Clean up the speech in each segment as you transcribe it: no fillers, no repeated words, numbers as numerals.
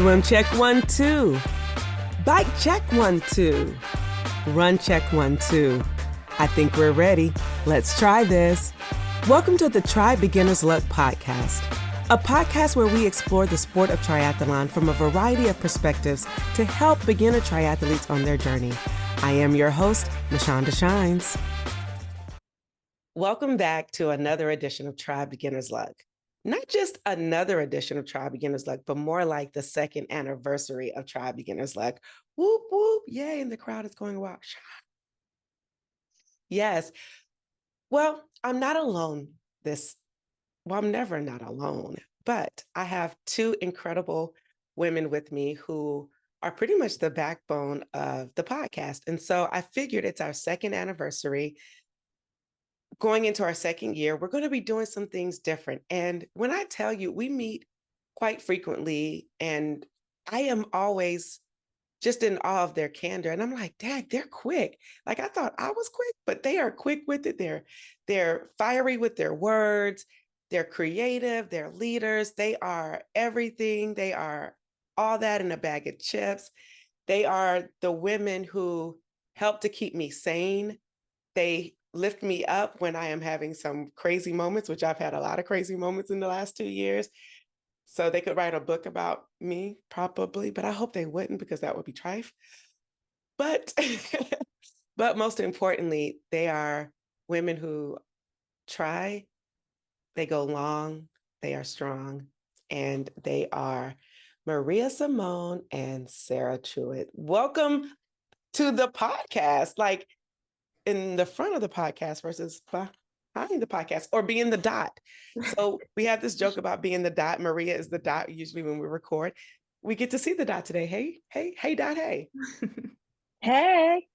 Swim check 1, 2. Bike check 1, 2. Run check 1, 2. I think we're ready. Let's try this. Welcome to the Try Beginner's Luck podcast, a podcast where we explore the sport of triathlon from a variety of perspectives to help beginner triathletes on their journey. I am your host, Michanda Shines. Welcome back to another edition of Try Beginner's Luck. Not just another edition of Try Beginner's Luck, but more like the second anniversary of Try Beginner's Luck. Whoop, whoop, yay, and the crowd is going wild. Yes. Well, I'm not alone I'm never not alone, but I have two incredible women with me who are pretty much the backbone of the podcast. And so I figured it's our second anniversary. Going into our second year, we're going to be doing some things different. And when I tell you, we meet quite frequently, and I am always just in awe of their candor. And I'm like, Dad, they're quick. Like I thought I was quick, but they are quick with it. They're fiery with their words. They're creative. They're leaders. They are everything. They are all that in a bag of chips. They are the women who help to keep me sane. They lift me up when I am having some crazy moments, which I've had a lot of crazy moments in the last 2 years. So they could write a book about me, probably, but I hope they wouldn't, because that would be trife. But, but most importantly, they are women who try, they go long, they are strong, and they are Maria Simone and Sarah Truitt. Welcome to the podcast. Like, in the front of the podcast versus behind the podcast, or being the dot. So we have this joke about being the dot. Maria is the dot usually when we record. We get to see the dot today. Hey, dot, hey. Hey.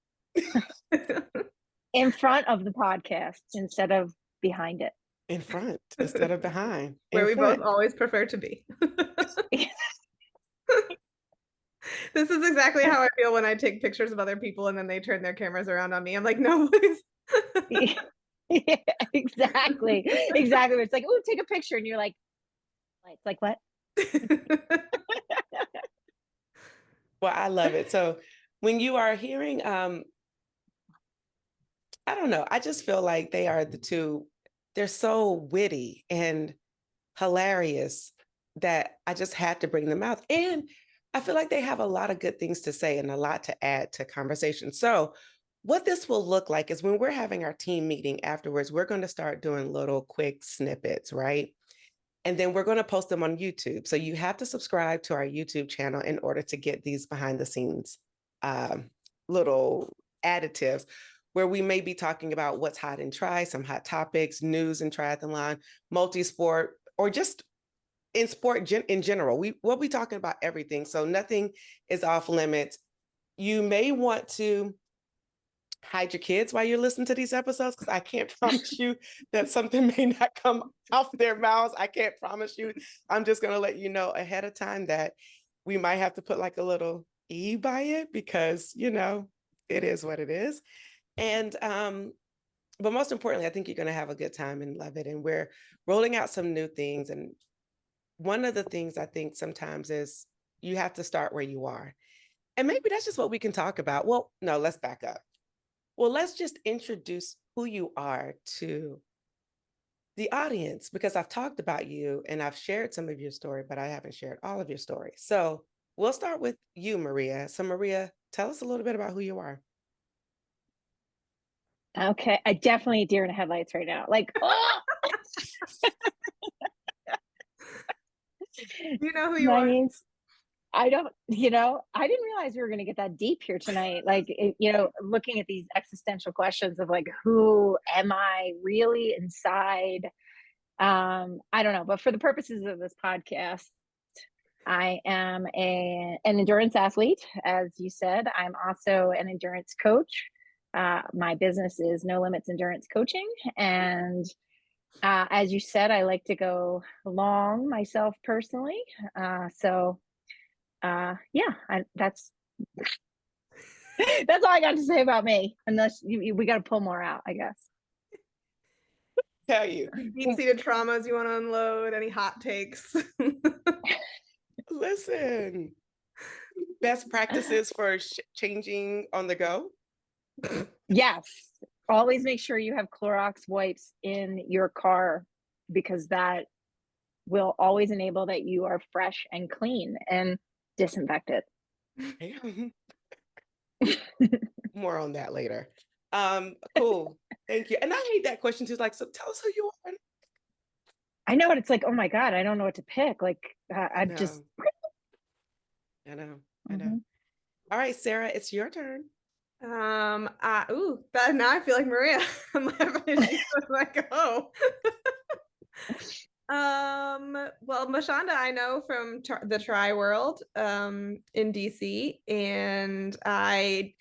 In front of the podcast instead of behind it. In front instead of behind. Where we both always prefer to be. This is exactly how I feel when I take pictures of other people and then they turn their cameras around on me. I'm like, no, please. Yeah, exactly. It's like, oh, take a picture. And you're like, it's like, what? Well, I love it. So when you are hearing, I don't know, I just feel like they are the two. They're so witty and hilarious that I just had to bring them out. And I feel like they have a lot of good things to say and a lot to add to conversation. So what this will look like is when we're having our team meeting afterwards, we're going to start doing little quick snippets, right? And then we're going to post them on YouTube. So you have to subscribe to our YouTube channel in order to get these behind the scenes little additives where we may be talking about what's hot in tri, some hot topics, news in triathlon, multi-sport, or just in sport in general. We'll be talking about everything. So nothing is off limits. You may want to hide your kids while you're listening to these episodes, because I can't promise you that something may not come off their mouths. I can't promise you. I'm just going to let you know ahead of time that we might have to put like a little E by it, because, you know, it is what it is. And, but most importantly, I think you're going to have a good time and love it. And we're rolling out some new things. And one of the things I think sometimes is you have to start where you are. And maybe that's just what we can talk about. Well, no, let's back up. Well, let's just introduce who you are to the audience, because I've talked about you and I've shared some of your story, but I haven't shared all of your story. So we'll start with you, Maria. So Maria, tell us a little bit about who you are. Okay. I definitely deer in the headlights right now. Like, oh! You know who you are. I didn't realize we were going to get that deep here tonight. Like, looking at these existential questions of like, who am I really inside? I don't know, but for the purposes of this podcast, I am an endurance athlete. As you said, I'm also an endurance coach. My business is No Limits Endurance Coaching. And as you said, I like to go long myself personally. That's all I got to say about me, unless we got to pull more out, I guess. Tell you. Deep-seated traumas you want to unload, any hot takes? Listen, best practices for changing on the go. Yes. Always make sure you have Clorox wipes in your car, because that will always enable that you are fresh and clean and disinfected. More on that later. Cool. Thank you. And I hate that question too. Like, so tell us who you are. I know, and it's like, oh my God, I don't know what to pick. Like, I I know. just. I know. All right, Sarah, it's your turn. Now I feel like Maria. I'm like, oh. Well, Michanda, I know from the Tri World in DC, and I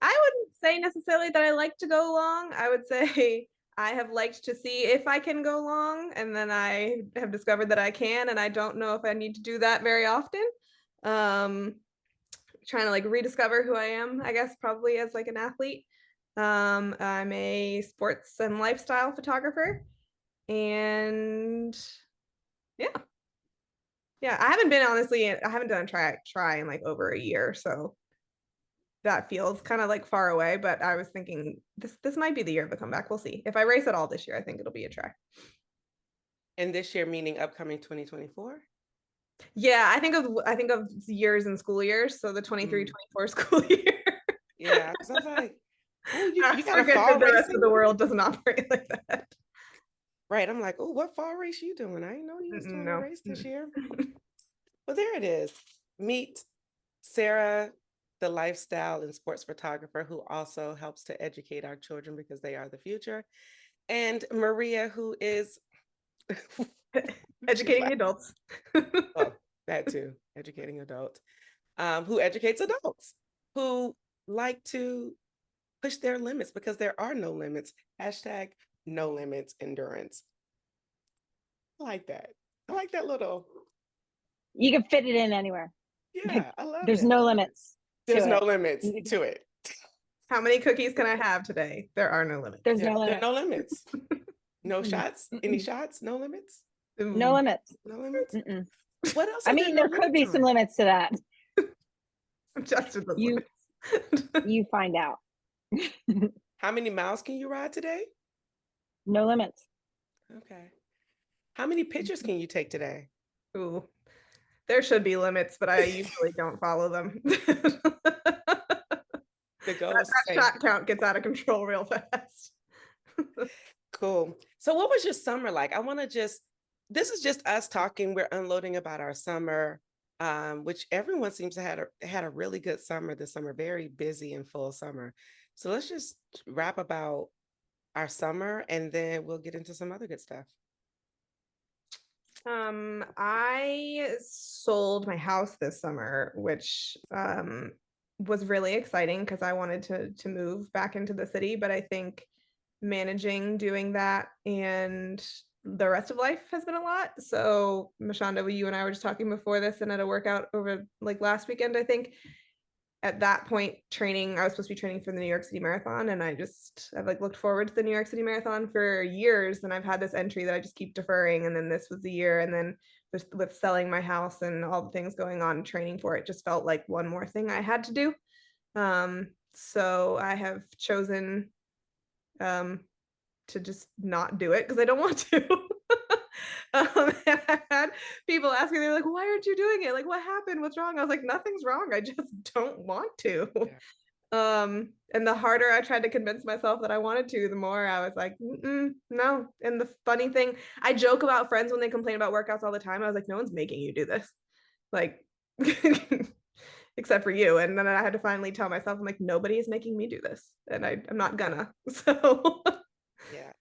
wouldn't say necessarily that I like to go long. I would say I have liked to see if I can go long, and then I have discovered that I can, and I don't know if I need to do that very often. Trying to like rediscover who I am, I guess, probably as like an athlete. I'm a sports and lifestyle photographer, and yeah, I haven't done try in like over a year, so that feels kind of like far away. But I was thinking this might be the year of the comeback. We'll see. If I race at all this year, I think it'll be a try. And this year meaning upcoming 2024? Yeah, I think of years and school years, so the 23-24 school year. Yeah, because I was like, oh, you got a forget fall that the rest racing? of the world doesn't operate like that. Right. I'm like, oh, what fall race you doing? I didn't know you was doing a race this year. Well, there it is. Meet Sarah, the lifestyle and sports photographer who also helps to educate our children because they are the future. And Maria, who is educating adults. Oh, that too, educating adults, who educates adults who like to push their limits because there are no limits. Hashtag no limits endurance. I like that. I like that little. You can fit it in anywhere. Yeah, I love There's it. no limits. There's no limits to it. How many cookies can I have today? There are no limits. There's no limits. There are no limits. No shots? Any shots? No limits? No limits. No limits? What else? I mean, there could be some limits to that. Just to the limits. You find out. How many miles can you ride today? No limits. Okay. How many pictures can you take today? Ooh, there should be limits, but I usually don't follow them. The goal that shot count gets out of control real fast. Cool. So what was your summer like? This is just us talking. We're unloading about our summer, which everyone seems to have had a really good summer this summer, very busy and full summer. So let's just rap about our summer and then we'll get into some other good stuff. I sold my house this summer, which was really exciting because I wanted to move back into the city, but I think managing doing that and the rest of life has been a lot. So Michanda, you and I were just talking before this and at a workout over like last weekend, I think. At that point, I was supposed to be training for the New York City Marathon, and I've like looked forward to the New York City Marathon for years, and I've had this entry that I just keep deferring, and then this was the year, and then with selling my house and all the things going on, training for it just felt like one more thing I had to do. So I have chosen to just not do it because I don't want to. And I had people ask me, they're like, why aren't you doing it? Like, what happened? What's wrong? I was like, nothing's wrong. I just don't want to. Yeah. And the harder I tried to convince myself that I wanted to, the more I was like, no. And the funny thing, I joke about friends when they complain about workouts all the time. I was like, no one's making you do this. Like, except for you. And then I had to finally tell myself, I'm like, nobody is making me do this. And I'm not gonna. So yeah.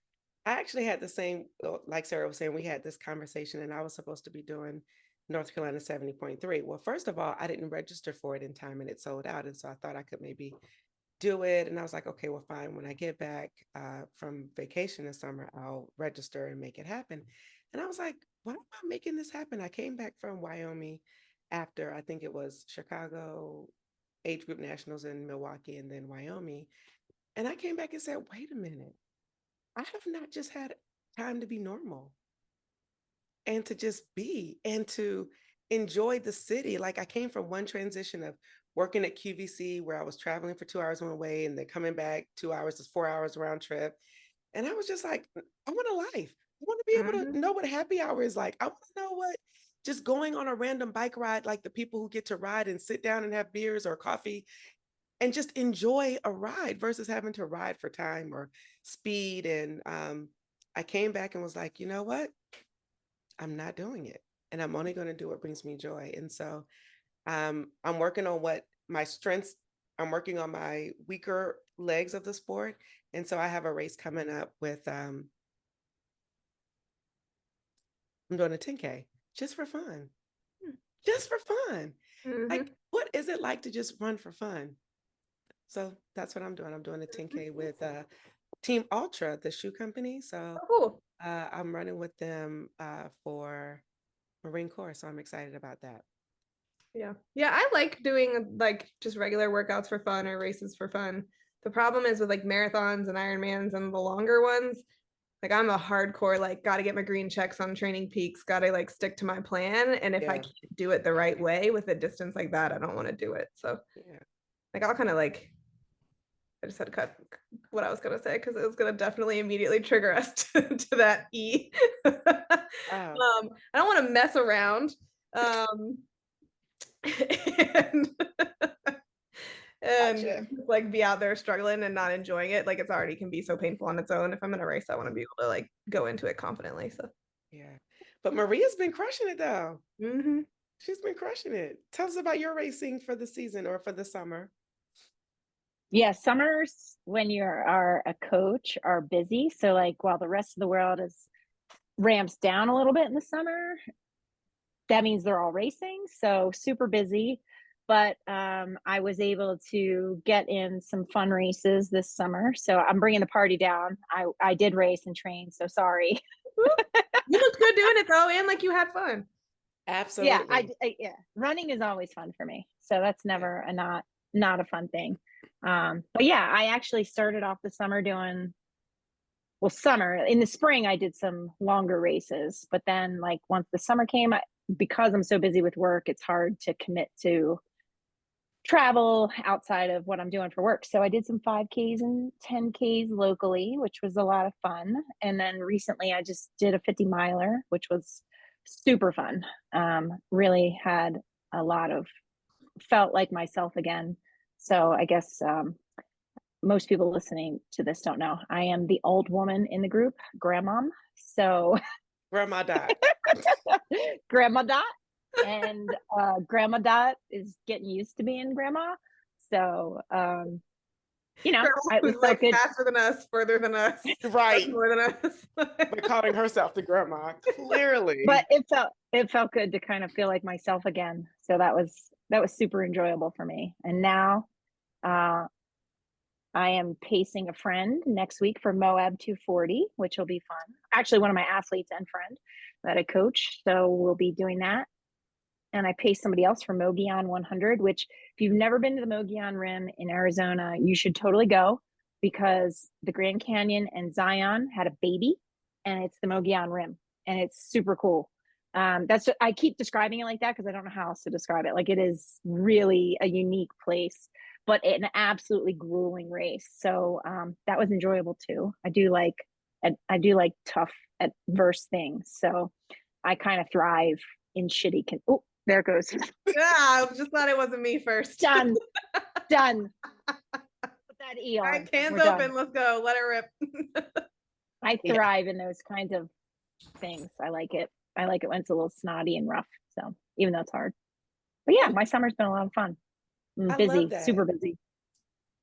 I actually had the same, like Sarah was saying, we had this conversation and I was supposed to be doing North Carolina 70.3. Well, first of all, I didn't register for it in time and it sold out. And so I thought I could maybe do it. And I was like, okay, well, fine. When I get back from vacation this summer, I'll register and make it happen. And I was like, why am I making this happen? I came back from Wyoming after, I think it was Chicago age group nationals in Milwaukee and then Wyoming. And I came back and said, wait a minute. I have not just had time to be normal and to just be and to enjoy the city. Like I came from one transition of working at QVC where I was traveling for 2 hours one way and then coming back 2 hours, is 4 hours round trip. And I was just like, I want a life. I want to be able Mhm. to know what happy hour is like. I want to know what just going on a random bike ride, like the people who get to ride and sit down and have beers or coffee and just enjoy a ride versus having to ride for time or speed. And I came back and was like, you know what? I'm not doing it. And I'm only going to do what brings me joy. And so I'm working on what my strengths, I'm working on my weaker legs of the sport. And so I have a race coming up with, I'm doing a 10K just for fun, just for fun. Mhm. Like, what is it like to just run for fun? So that's what I'm doing. I'm doing a 10K with Team Ultra, the shoe company. So Oh, cool. I'm running with them for Marine Corps. So I'm excited about that. Yeah. Yeah, I like doing like just regular workouts for fun or races for fun. The problem is with like marathons and Ironmans and the longer ones, like I'm a hardcore, like gotta get my green checks on Training Peaks, gotta like stick to my plan. And if I Yeah. can't do it the right way with a distance like that, I don't want to do it. So Yeah. like I'll kind of like I just had to cut what I was gonna say because it was gonna definitely immediately trigger us to that E. Oh, I don't want to mess around. Um, and and gotcha. like be out there struggling and not enjoying it. Like it's already can be so painful on its own. If I'm in a race, I want to be able to like go into it confidently. So Yeah. But Maria's been crushing it though. hmm She's been crushing it. Tell us about your racing for the season or for the summer. Yeah, summers when you are a coach are busy. So like while the rest of the world is ramps down a little bit in the summer, that means they're all racing. So super busy. But I was able to get in some fun races this summer. So I'm bringing the party down. I did race and train. So sorry. you looked good doing it though, and like you had fun. Yeah, Absolutely. yeah. Running is always fun for me. So that's Yeah. never a not a fun thing. But yeah, I actually started off the summer doing well, summer. In the spring I did some longer races, but then like once the summer came, because I'm so busy with work, it's hard to commit to travel outside of what I'm doing for work. So I did some 5Ks and 10Ks locally, which was a lot of fun. And then recently I just did a 50 miler, which was super fun. Really had a lot of felt like myself again. So I guess most people listening to this don't know. I am the old woman in the group, grandmom. So Grandma died. grandma dot and grandma dot is getting used to being grandma. So Grandma it who's was felt like good. faster than us, further than us, Right. more than us. But calling herself the grandma, clearly. But it felt good to kind of feel like myself again. So that was super enjoyable for me. And now uh I am pacing a friend next week for Moab 240, which will be fun. Actually, one of my athletes and friend that I coach. So we'll be doing that. And I pace somebody else for Mogollon 100, which if you've never been to the Mogollon Rim in Arizona, you should totally go because the Grand Canyon and Zion had a baby and it's the Mogollon Rim and it's super cool. I keep describing it like that because I don't know how else to describe it. Like it is really a unique place, but an absolutely grueling race. So that was enjoyable too. I do like tough adverse things. So I kind of thrive in shitty. Oh, there it goes. Yeah, I just thought it wasn't me first. Done. Done. Put that E All on. right, cans We're done. open. Let's go. Let it rip. I Yeah. thrive in those kinds of things. I like it. I like it when it's a little snotty and rough. So even though it's hard. But yeah, my summer's been a lot of fun. I love Busy, that. super busy.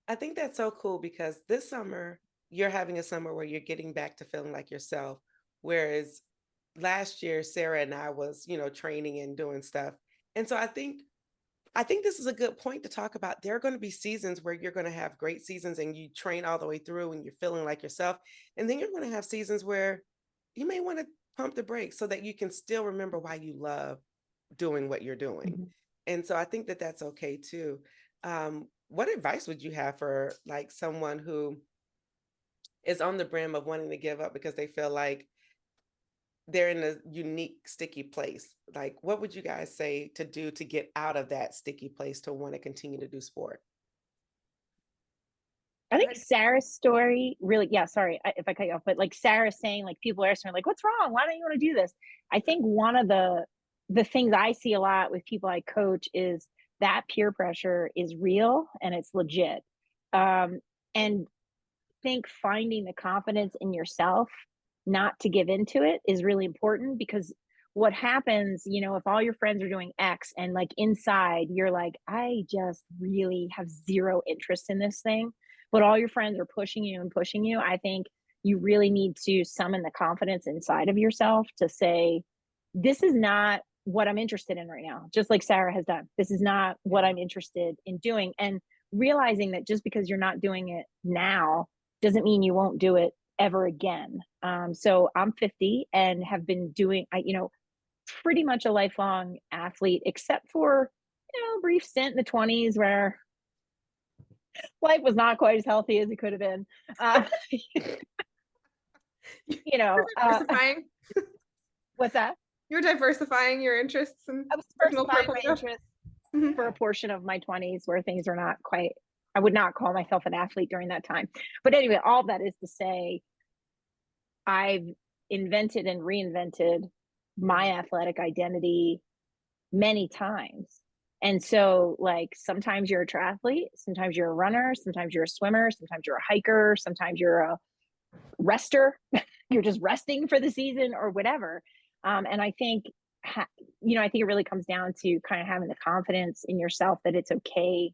I think that's so cool because this summer, you're having a summer where you're getting back to feeling like yourself. Whereas last year, Sarah and I was, training and doing stuff. And so I think this is a good point to talk about. There are going to be seasons where you're going to have great seasons and you train all the way through and you're feeling like yourself. And then you're going to have seasons where you may want to pump the brakes so that you can still remember why you love doing what you're doing. Mhm. And so I think that that's okay too. What advice would you have for like someone who is on the brim of wanting to give up because they feel like they're in a unique, sticky place. Like, what would you guys say to do to get out of that sticky place to want to continue to do sport? I think Sarah's story really, yeah, sorry if I cut you off, but like Sarah saying, like people are asking her, like, what's wrong? Why don't you want to do this? I think one of the things I see a lot with people I coach is that peer pressure is real and it's legit. And think finding the confidence in yourself not to give into it is really important, because what happens, you know, if all your friends are doing X and like inside you're like, I just really have zero interest in this thing, but all your friends are pushing you and pushing you, I think you really need to summon the confidence inside of yourself to say, this is not what I'm interested in right now, just like Sarah has done. This is not what I'm interested in doing. And realizing that just because you're not doing it now doesn't mean you won't do it ever again. So I'm 50 and have been doing, pretty much a lifelong athlete, except for, a brief stint in the 20s where life was not quite as healthy as it could have been. You know, Diversifying. What's that? You're diversifying your interests and I was diversifying my interests for a portion of my 20s where things are not quite, I would not call myself an athlete during that time. But anyway, all that is to say, I've invented and reinvented my athletic identity many times. And so, like, sometimes you're a triathlete, sometimes you're a runner, sometimes you're a swimmer, sometimes you're a hiker, sometimes you're a rester, you're just resting for the season or whatever. And I think, I think it really comes down to kind of having the confidence in yourself that it's okay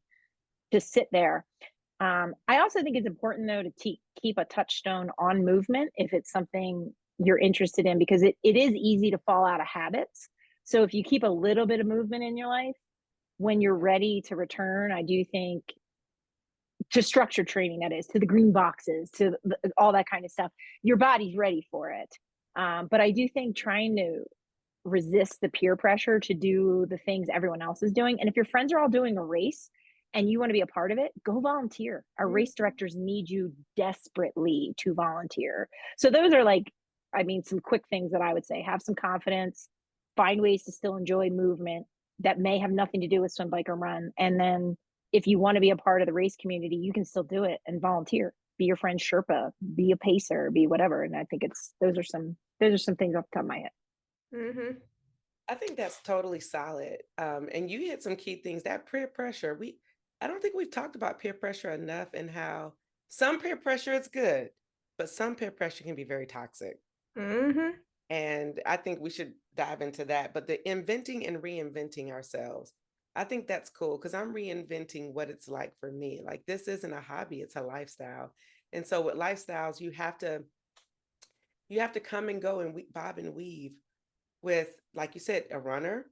to sit there. I also think it's important, though, to keep a touchstone on movement if it's something you're interested in, because it is easy to fall out of habits. So if you keep a little bit of movement in your life, when you're ready to return, I do think, to structured training, that is, to the green boxes, to all that kind of stuff, your body's ready for it. But I do think trying to resist the peer pressure to do the things everyone else is doing. And if your friends are all doing a race and you want to be a part of it, go volunteer. Our race directors need you desperately to volunteer. So those are some quick things that I would say. Have some confidence, find ways to still enjoy movement that may have nothing to do with swim, bike, or run. And then if you want to be a part of the race community, you can still do it and volunteer. Be your friend's Sherpa, be a pacer, be whatever. And I think those are some things off the top of my head. Mm-hmm. I think that's totally solid. And you hit some key things. That peer pressure, I don't think we've talked about peer pressure enough, and how some peer pressure is good, but some peer pressure can be very toxic. Mm-hmm. And I think we should dive into that. But the inventing and reinventing ourselves, I think that's cool, because I'm reinventing what it's like for me. Like, this isn't a hobby, it's a lifestyle. And so with lifestyles, you have to come and go and bob and weave with, like you said, a runner,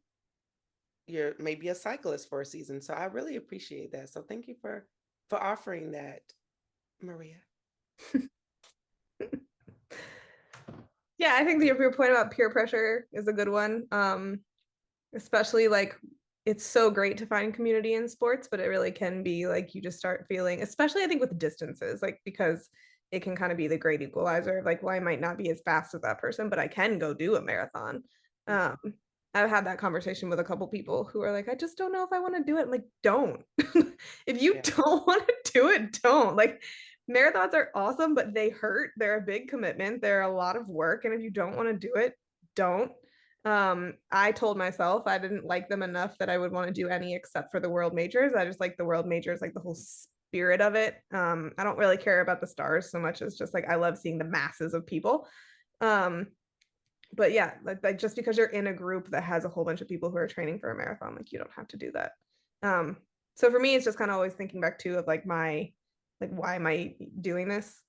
you're maybe a cyclist for a season. So I really appreciate that. So thank you for offering that, Maria. Yeah, I think your point about peer pressure is a good one. Especially like, it's so great to find community in sports, but it really can be like you just start feeling, especially I think with distances, like, because it can kind of be the great equalizer of like, well, I might not be as fast as that person, but I can go do a marathon. I've had that conversation with a couple people who are like, I just don't know if I want to do it. I'm like, don't. If you don't want to do it, don't. Like, marathons are awesome, but they hurt. They're a big commitment. They're a lot of work. And if you don't want to do it, don't. I told myself I didn't like them enough that I would want to do any except for the world majors. I just like the world majors, like the whole spirit of it. I don't really care about the stars so much as just like, I love seeing the masses of people. But yeah, like just because you're in a group that has a whole bunch of people who are training for a marathon, like, you don't have to do that. So for me, it's just kind of always thinking back too of like why am I doing this?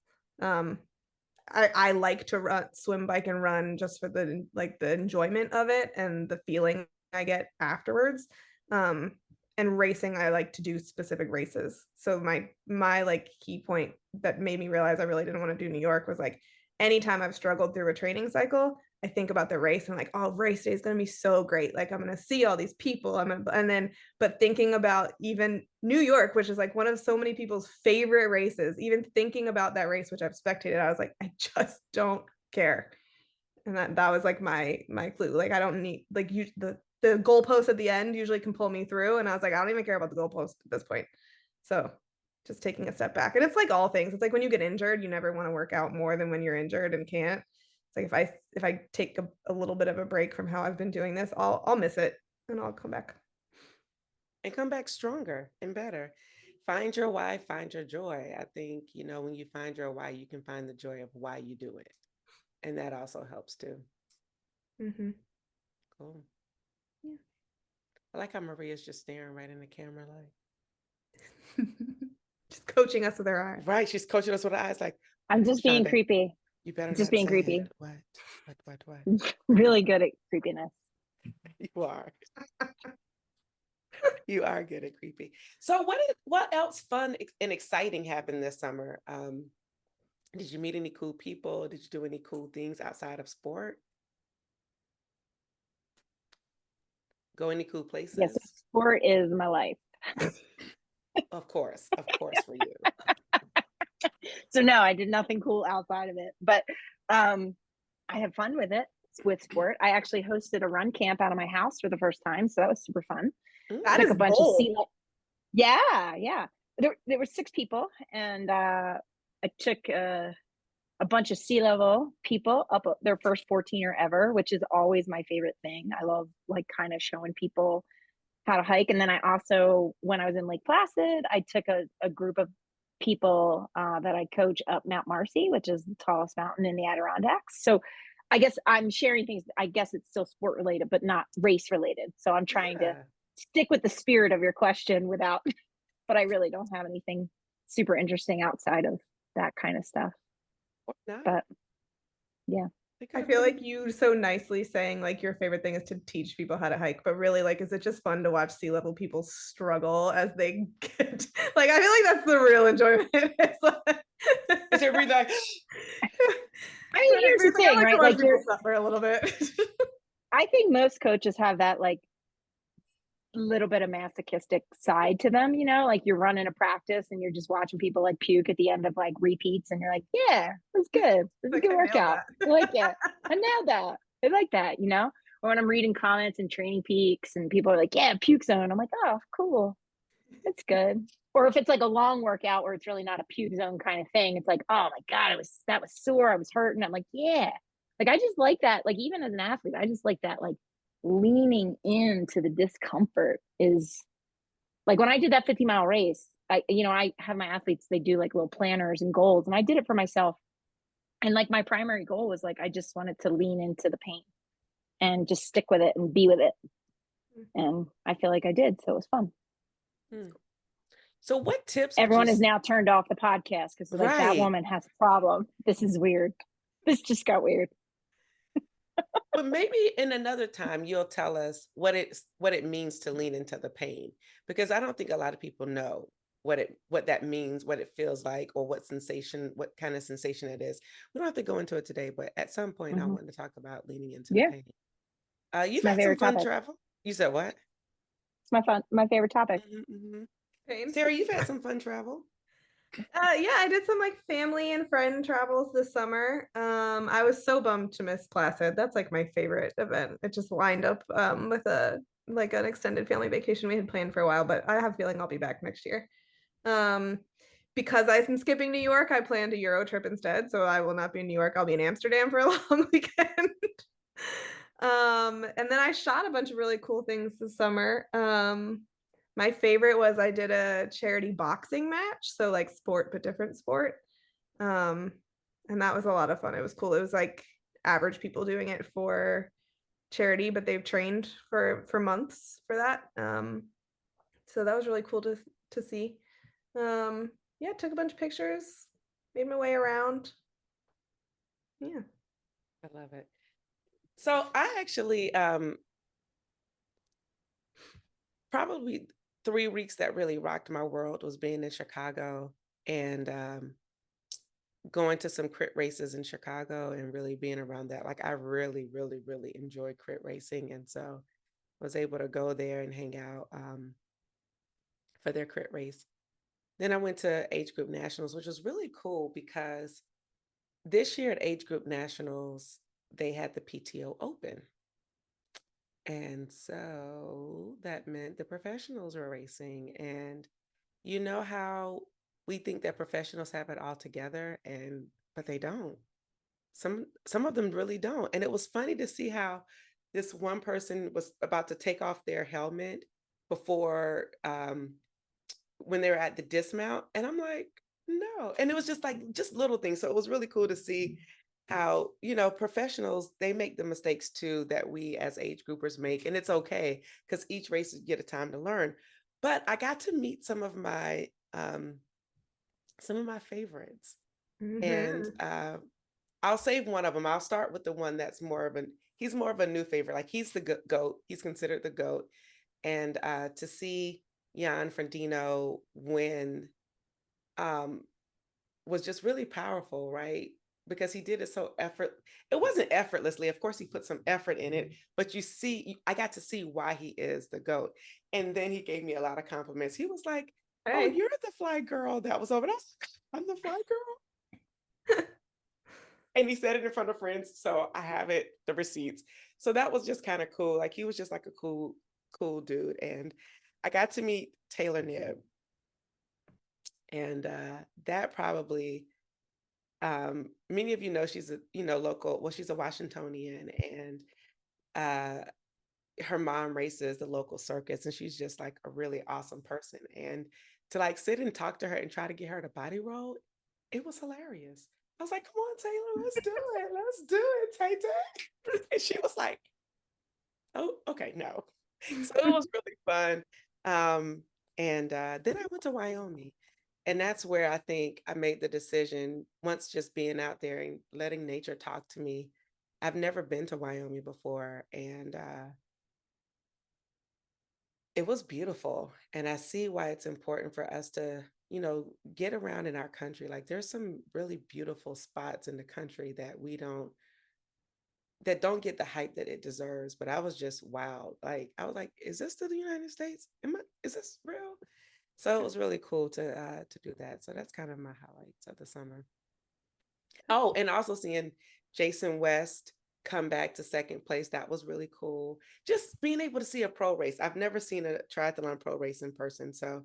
I like to swim, bike, and run just for the enjoyment of it and the feeling I get afterwards. And racing, I like to do specific races. So my like key point that made me realize I really didn't want to do New York was like, anytime I've struggled through a training cycle, I think about the race and like, oh, race day is going to be so great. Like, I'm going to see all these people. But thinking about even New York, which is like one of so many people's favorite races, even thinking about that race, which I've spectated, I was like, I just don't care. And that was like my clue. Like I don't need like the goalpost at the end usually can pull me through. And I was like, I don't even care about the goalpost at this point. So just taking a step back. And it's like all things. It's like when you get injured, you never want to work out more than when you're injured and can't. It's like if I take a little bit of a break from how I've been doing this, I'll miss it and I'll come back. And come back stronger and better. Find your why, find your joy. I think, when you find your why, you can find the joy of why you do it. And that also helps too. Mm-hmm. Cool. Yeah. I like how Maria's just staring right in the camera, like just coaching us with her eyes. Right. She's coaching us with her eyes, like I'm just being Shonda, creepy. you better Just not being say creepy. it. What? Really good at creepiness. You are. You are good at creepy. So what else fun and exciting happened this summer? Did you meet any cool people? Did you do any cool things outside of sport? Go any cool places? Yes, sport is my life. Of course for you. So no, I did nothing cool outside of it, but I had fun with it, with sport. I actually hosted a run camp out of my house for the first time, so that was super fun. That is a bunch bold. of yeah. There were 6 people, and I took a bunch of sea level people up their first 14er ever, which is always my favorite thing. I love like kind of showing people how to hike. And then I also, when I was in Lake Placid, I took a group of people that I coach up Mount Marcy, which is the tallest mountain in the Adirondacks. So I guess I'm sharing things. I guess it's still sport related, but not race related. So I'm trying to stick with the spirit of your question without, but I really don't have anything super interesting outside of that kind of stuff. But yeah. I feel like you so nicely saying like your favorite thing is to teach people how to hike, but really like, is it just fun to watch sea level people struggle as they get like, I feel like that's the real enjoyment. It's like, is it really like, I mean, here's the thing, right? Like people suffer a little bit. I think most coaches have that like little bit of masochistic side to them, like you're running a practice and you're just watching people like puke at the end of like repeats and you're like, yeah, it's good. It's a good workout. I like it. I nailed that. I like that, or when I'm reading comments and Training Peaks and people are like, yeah, puke zone. I'm like, oh, cool. That's good. Or if it's like a long workout where it's really not a puke zone kind of thing, it's like, oh my God, that was sore. I was hurting. I'm like, yeah. Like, I just like that. Like, even as an athlete, I just like that, like, leaning into the discomfort is like when I did that 50-mile race, I have my athletes, they do like little planners and goals, and I did it for myself. And like my primary goal was like, I just wanted to lean into the pain and just stick with it and be with it. And I feel like I did. So it was fun. So what tips? Everyone has now turned off the podcast because like that woman has a problem. This is weird. This just got weird. But maybe in another time you'll tell us what it means to lean into the pain, because I don't think a lot of people know what that means, what it feels like, or what kind of sensation it is. We don't have to go into it today, but at some point I want to talk about leaning into the pain. You've had some fun travel. You said what? It's my favorite topic. Sarah, you've had some fun travel. Yeah, I did some like family and friend travels this summer. I was so bummed to miss Placid. That's like my favorite event. It just lined up with an extended family vacation we had planned for a while, but I have a feeling I'll be back next year. Because I'm skipping New York, I planned a Euro trip instead, so I will not be in New York. I'll be in Amsterdam for a long weekend. And then I shot a bunch of really cool things this summer. My favorite was I did a charity boxing match. So like sport, but different sport. And that was a lot of fun. It was cool. It was like average people doing it for charity, but they've trained for months for that. So that was really cool to see. Yeah, took a bunch of pictures, made my way around. Yeah. I love it. So I actually, probably 3 weeks that really rocked my world was being in Chicago and going to some crit races in Chicago and really being around that. Like I really, really, really enjoy crit racing. And so was able to go there and hang out for their crit race. Then I went to Age Group Nationals, which was really cool because this year at Age Group Nationals, they had the PTO Open. And so that meant the professionals were racing. And you know how we think that professionals have it all together, but they don't. Some of them really don't. And it was funny to see how this one person was about to take off their helmet before when they were at the dismount. And I'm like, no. And it was just like just little things. So it was really cool to see how, professionals, they make the mistakes too that we as age groupers make. And it's okay because each race you get a time to learn. But I got to meet some of my favorites. And I'll save one of them. I'll start with the one that's he's more of a new favorite. Like he's the GOAT. He's considered the GOAT. And to see Jan Frodeno win was just really powerful, right? Because he did it it wasn't effortlessly. Of course, he put some effort in it, but I got to see why he is the GOAT. And then he gave me a lot of compliments. He was like, "Oh, you're the fly girl that was over." And I was like, "I'm the fly girl." And he said it in front of friends. So I have the receipts. So that was just kind of cool. Like he was just like a cool dude. And I got to meet Taylor Knibb. And that probably, many of you know, she's a, local, well, she's a Washingtonian, and her mom races the local circuits, and she's just like a really awesome person. And to like sit and talk to her and try to get her to body roll, it was hilarious. I was like, "Come on, Taylor, let's do it. Let's do it, Tay." And she was like, "Oh, okay, no." So it was really fun. And then I went to Wyoming. And that's where I think I made the decision, once just being out there and letting nature talk to me. I've never been to Wyoming before, and it was beautiful. And I see why it's important for us to, get around in our country. Like there's some really beautiful spots in the country that don't get the hype that it deserves. But I was just wild. Like I was like, is this still the United States? Is this real? So it was really cool to do that. So that's kind of my highlights of the summer. Oh, and also seeing Jason West come back to second place. That was really cool. Just being able to see a pro race. I've never seen a triathlon pro race in person. So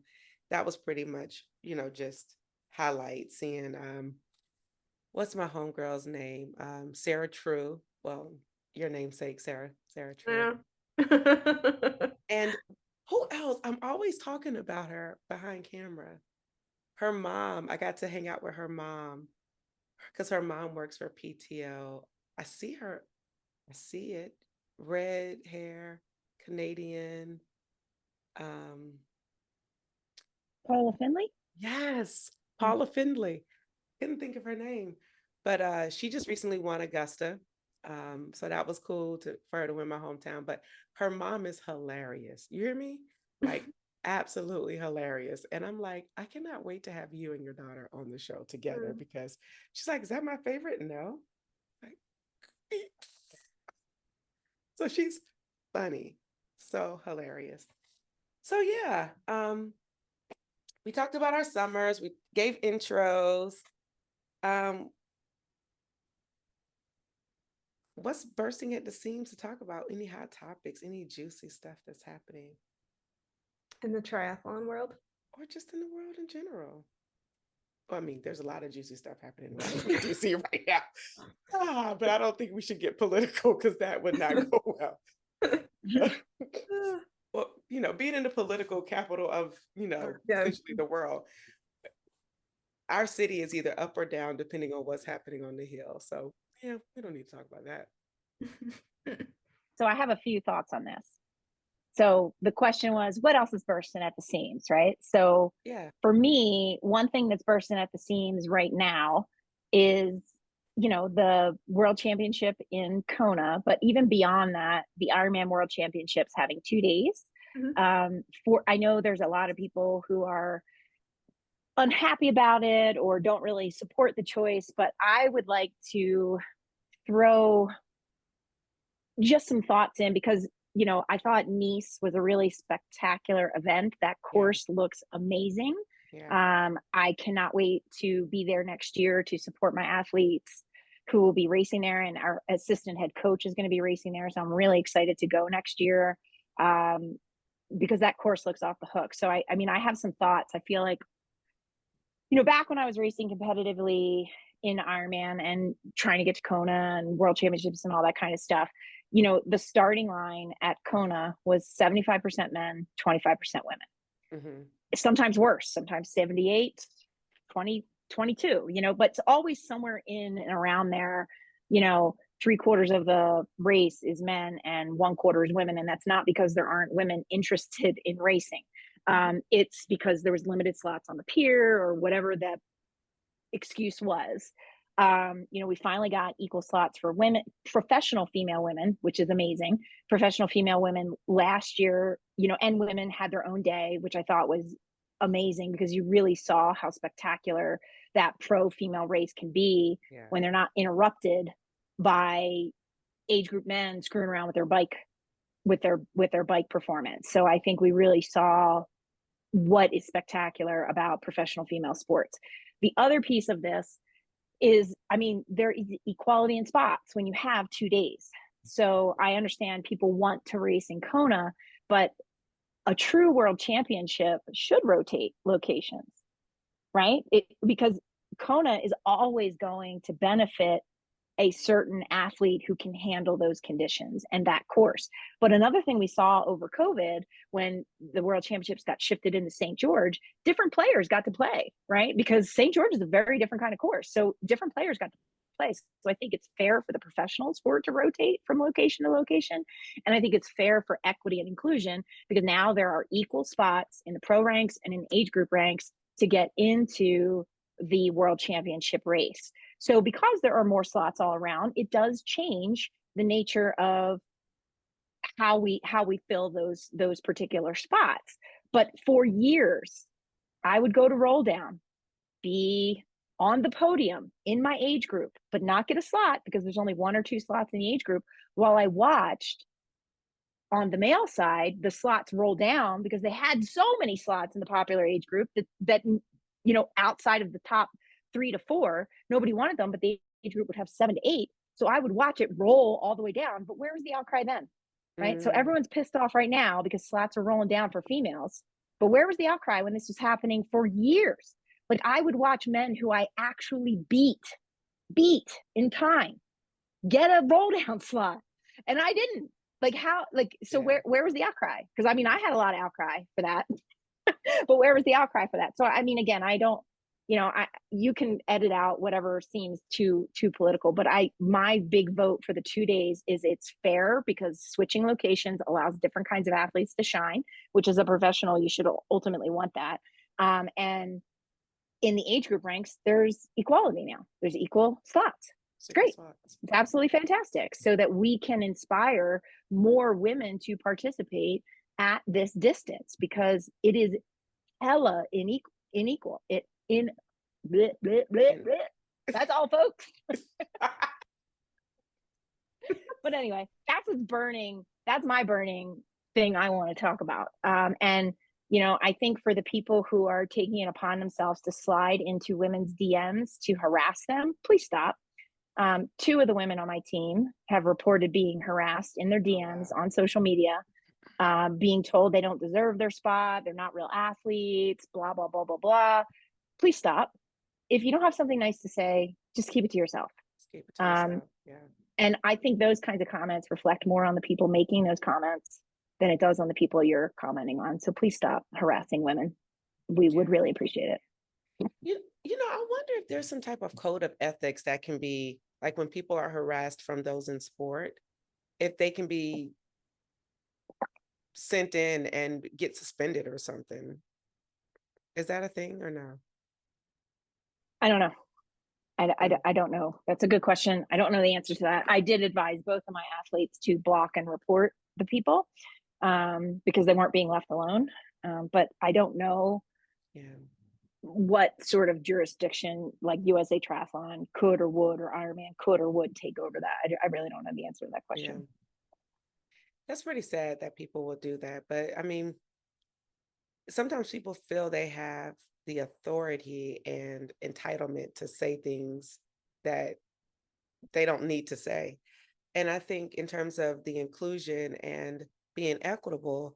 that was pretty much, just highlight seeing what's my homegirl's name? Sarah True. Well, your namesake, Sarah True. Yeah. And who else? I'm always talking about her behind camera. Her mom, I got to hang out with her mom because her mom works for PTO. I see it. Red hair, Canadian. Paula Finley? Yes, Paula Findlay. Couldn't think of her name, but she just recently won Augusta. So that was cool for her to win my hometown. But her mom is hilarious. You hear me? Like absolutely hilarious. And I'm like, I cannot wait to have you and your daughter on the show together because she's like, "Is that my favorite?" No. Like, so she's funny, so hilarious. So yeah, we talked about our summers. We gave intros. What's bursting at the seams to talk about? Any hot topics, any juicy stuff that's happening in the triathlon world, or just in the world in general? Well, I mean, there's a lot of juicy stuff happening in DC right now. But I don't think we should get political because that would not go well. Well, being in the political capital of, essentially the world, our city is either up or down depending on what's happening on the Hill. So yeah, we don't need to talk about that. So I have a few thoughts on this. So the question was, what else is bursting at the seams, right? So yeah, for me, one thing that's bursting at the seams right now is, the World Championship in Kona, but even beyond that, the Ironman World Championships having 2 days. I know there's a lot of people who are unhappy about it or don't really support the choice, but I would like to throw just some thoughts in because I thought Nice was a really spectacular event. That course looks amazing. I cannot wait to be there next year to support my athletes. who will be racing there, and our assistant head coach is going to be racing there. So I'm really excited to go next year, because that course looks off the hook. So I mean, I have some thoughts. I feel like, back when I was racing competitively in Ironman and trying to get to Kona and World Championships and all that kind of stuff, the starting line at Kona was 75% men, 25% women. Mm-hmm. Sometimes worse, sometimes 78, 20, 22, but it's always somewhere in and around there. 3/4 of the race is men and 1/4 is women. And that's not because there aren't women interested in racing. It's because there was limited slots on the pier or whatever that excuse was. We finally got equal slots for women, professional female women, which is amazing. Professional female women last year, and women had their own day, which I thought was amazing, because you really saw how spectacular that pro female race can be when they're not interrupted by age group men screwing around with their bike, with their bike performance. So I think we really saw what is spectacular about professional female sports. The other piece of this is, there is equality in spots when you have 2 days. So I understand people want to race in Kona, but a true world championship should rotate locations, right? Because Kona is always going to benefit a certain athlete who can handle those conditions and that course. But another thing we saw over COVID, when the World Championships got shifted into St. George, different players got to play, right? Because St. George is a very different kind of course. So different players got to play. So I think it's fair for the professional sport to rotate from location to location. And I think it's fair for equity and inclusion, because now there are equal spots in the pro ranks and in age group ranks to get into the World Championship race. So because there are more slots all around, it does change the nature of how we fill those particular spots. But for years, I would go to roll down, be on the podium in my age group, but not get a slot because there's only 1 or 2 slots in the age group, while I watched on the male side the slots roll down, because they had so many slots in the popular age group that outside of the top 3 to 4, nobody wanted them, but the age group would have 7 to 8. So I would watch it roll all the way down. But where was the outcry then? Right. So everyone's pissed off right now because slots are rolling down for females. But where was the outcry when this was happening for years? Like, I would watch men who I actually beat in time get a roll down slot, and I didn't. Like, how? Like, so where was the outcry? Because I had a lot of outcry for that. But where was the outcry for that? So again, I don't, you can edit out whatever seems too political, but my big vote for the 2 days is it's fair, because switching locations allows different kinds of athletes to shine, which as a professional, you should ultimately want that. And in the age group ranks, there's equality now. There's equal slots. It's great. It's absolutely fantastic, so that we can inspire more women to participate at this distance, because it is hella unequal. That's all, folks. But anyway, that's my burning thing I want to talk about. And I think for the people who are taking it upon themselves to slide into women's DMs to harass them, please stop. 2 of the women on my team have reported being harassed in their DMs on social media, being told they don't deserve their spot, they're not real athletes, blah, blah, blah, blah, blah. Please stop. If you don't have something nice to say, just keep it to yourself. Keep it to yourself. Yeah. And I think those kinds of comments reflect more on the people making those comments than it does on the people you're commenting on. So please stop harassing women. We would really appreciate it. I wonder if there's some type of code of ethics that can be, like, when people are harassed from those in sport, if they can be sent in and get suspended or something. Is that a thing or no? I don't know. I don't know. That's a good question. I don't know the answer to that. I did advise both of my athletes to block and report the people, because they weren't being left alone. But I don't know what sort of jurisdiction, like USA Triathlon could or would, or Ironman could or would take over that. I really don't know the answer to that question. Yeah. That's pretty sad that people will do that. But sometimes people feel they have the authority and entitlement to say things that they don't need to say. And I think in terms of the inclusion and being equitable,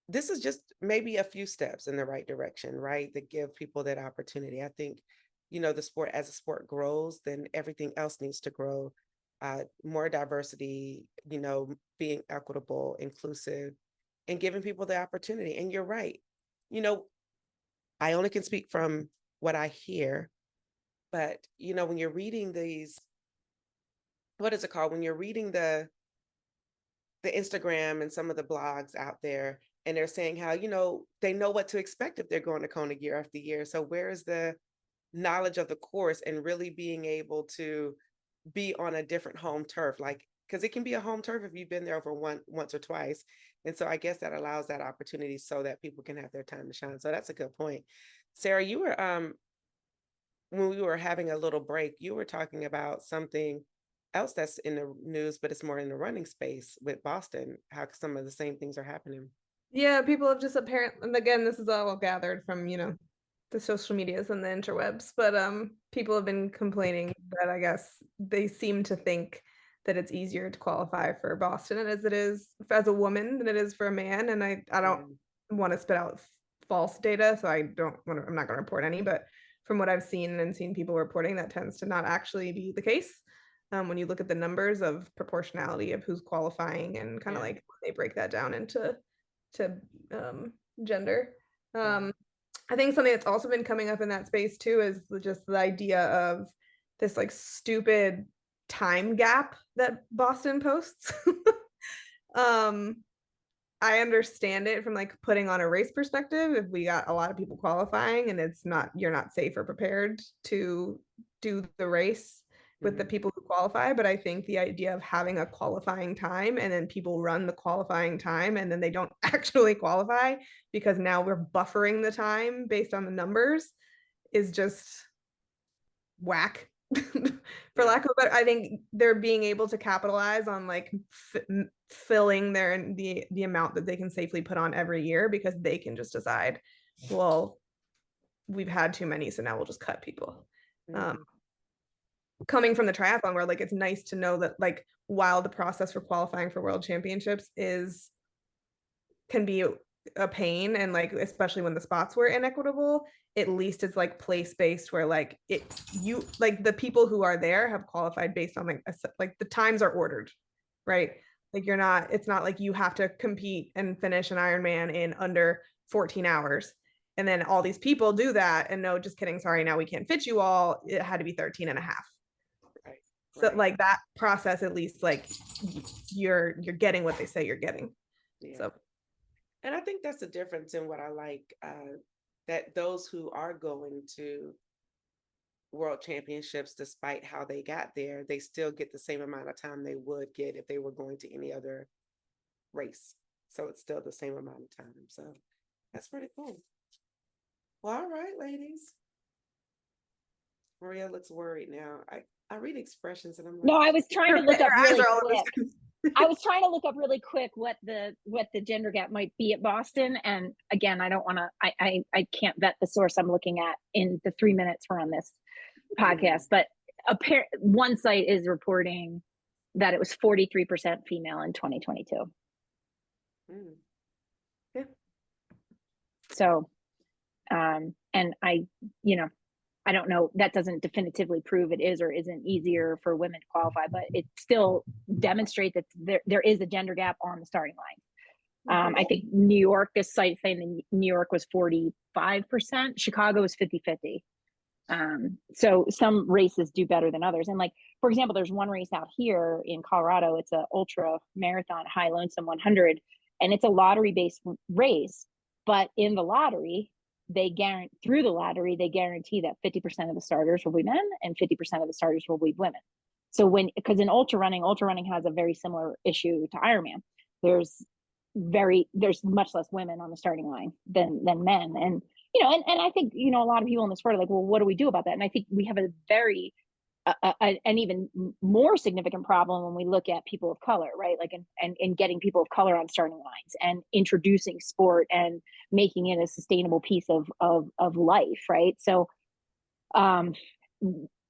this is just maybe a few steps in the right direction, right? That give people that opportunity. I think, the sport, as the sport grows, then everything else needs to grow. More diversity, being equitable, inclusive, and giving people the opportunity. And you're right. I only can speak from what I hear, but when you're reading these, what is it called? When you're reading the Instagram and some of the blogs out there, and they're saying how, they know what to expect if they're going to Kona year after year. So where is the knowledge of the course and really being able to be on a different home turf? Like, because it can be a home turf if you've been there over once or twice. And so I guess that allows that opportunity so that people can have their time to shine. So that's a good point. Sarah, you were when we were having a little break, you were talking about something else that's in the news, but it's more in the running space with Boston, how some of the same things are happening. Yeah, people have just apparently, and again, this is all gathered from, the social medias and the interwebs, but people have been complaining that I guess they seem to think that it's easier to qualify for Boston as it is as a woman than it is for a man. And I don't want to spit out false data, so I'm not going to report any, but from what I've seen people reporting, that tends to not actually be the case. When you look at the numbers of proportionality of who's qualifying and kind of like they break that down into gender. I think something that's also been coming up in that space too is just the idea of this like stupid time gap that Boston posts. I understand it from like putting on a race perspective. If we got a lot of people qualifying and you're not safe or prepared to do the race with the people who qualify. But I think the idea of having a qualifying time and then people run the qualifying time and then they don't actually qualify because now we're buffering the time based on the numbers is just whack. For lack of a better, I think they're being able to capitalize on like filling the amount that they can safely put on every year because they can just decide, well, we've had too many, so now we'll just cut people. Coming from the triathlon world, like it's nice to know that like while the process for qualifying for world championships can be a pain, and like especially when the spots were inequitable, at least it's like place-based where like the people who are there have qualified based on like the times are ordered, right? Like it's not like you have to compete and finish an Ironman in under 14 hours. And then all these people do that and no, just kidding, sorry, now we can't fit you all. It had to be 13 and a half. Right. So like that process, at least like you're getting what they say you're getting. Yeah. So, and I think that's the difference in what I like, that those who are going to world championships, despite how they got there, they still get the same amount of time they would get if they were going to any other race. So it's still the same amount of time. So that's pretty cool. Well, all right, ladies. Maria looks worried now. I read expressions and I'm like, no, I was trying to look up really quick. I was trying to look up really quick what the gender gap might be at Boston. And again, I don't want to, I can't vet the source I'm looking at in the 3 minutes we're on this podcast, but one site is reporting that it was 43% female in 2022. Yeah. So, and I don't know, that doesn't definitively prove it is or isn't easier for women to qualify, but it still demonstrates that there is a gender gap on the starting line. I think New York, this site saying that New York was 45%, Chicago was 50-50. So some races do better than others. And like, for example, there's one race out here in Colorado. It's a ultra marathon, High Lonesome 100, and it's a lottery-based race. But in the lottery, they guarantee that 50% of the starters will be men and 50% of the starters will be women. So because in ultra running has a very similar issue to Ironman. There's much less women on the starting line than men. And, and I think, a lot of people in the sport are like, well, what do we do about that? And I think we have a very, an even more significant problem when we look at people of color, right? Like, and getting people of color on starting lines and introducing sport and making it a sustainable piece of life, right? So,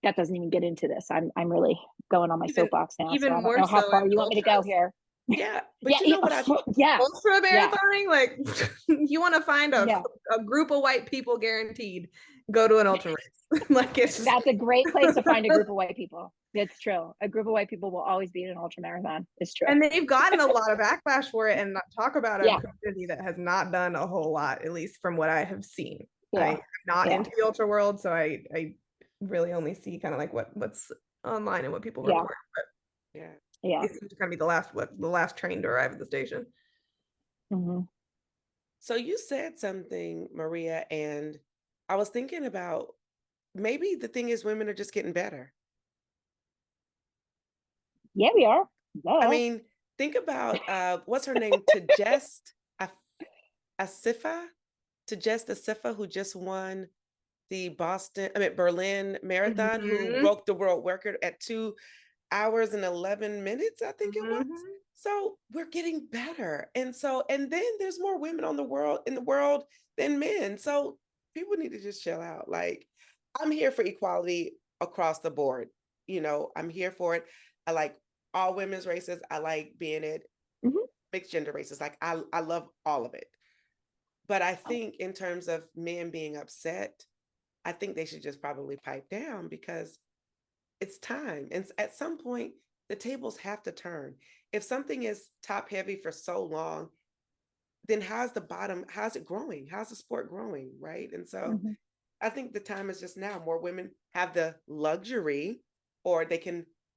that doesn't even get into this. I'm really going on my Even soapbox now, so even I don't more know how so far in you want me to go ultras. here. Yeah, Yeah, but you know what I yeah, Ultra yeah, marathoning, like you want to find yeah. a group of white people guaranteed, go to an ultra race. Like it's just That's a great place to find a group of white people. It's true. A group of white people will always be in an ultra marathon. It's true. and they've gotten a lot of backlash for it and talk about a Yeah, community that has not done a whole lot, at least from what I have seen. yeah, I'm not yeah, into the ultra world, so I really only see kind of like what's online and what people yeah, report. But yeah. yeah. they seem to kind of be the last train to arrive at the station. Hmm. So you said something, Maria, and I was thinking about maybe the thing is women are just getting better. Yeah, we are. I Duh. mean, think about what's her name? Asifa, Asifa, who just won the Berlin Marathon, who Hmm. broke the world record at 2 hours and 11 minutes, I think it was. Hmm. So we're getting better. And then there's more women in the world than men. So people need to just chill out. Like, I'm here for equality across the board. I'm here for it. I like all women's races. I like being at Hmm. mixed gender races. Like, I love all of it. But I think in terms of men being upset, I think they should just probably pipe down because it's time. And at some point, the tables have to turn. If something is top heavy for so long, then how's it growing? How's the sport growing? Right. And so Hmm. I think the time is just now. More women have the luxury, or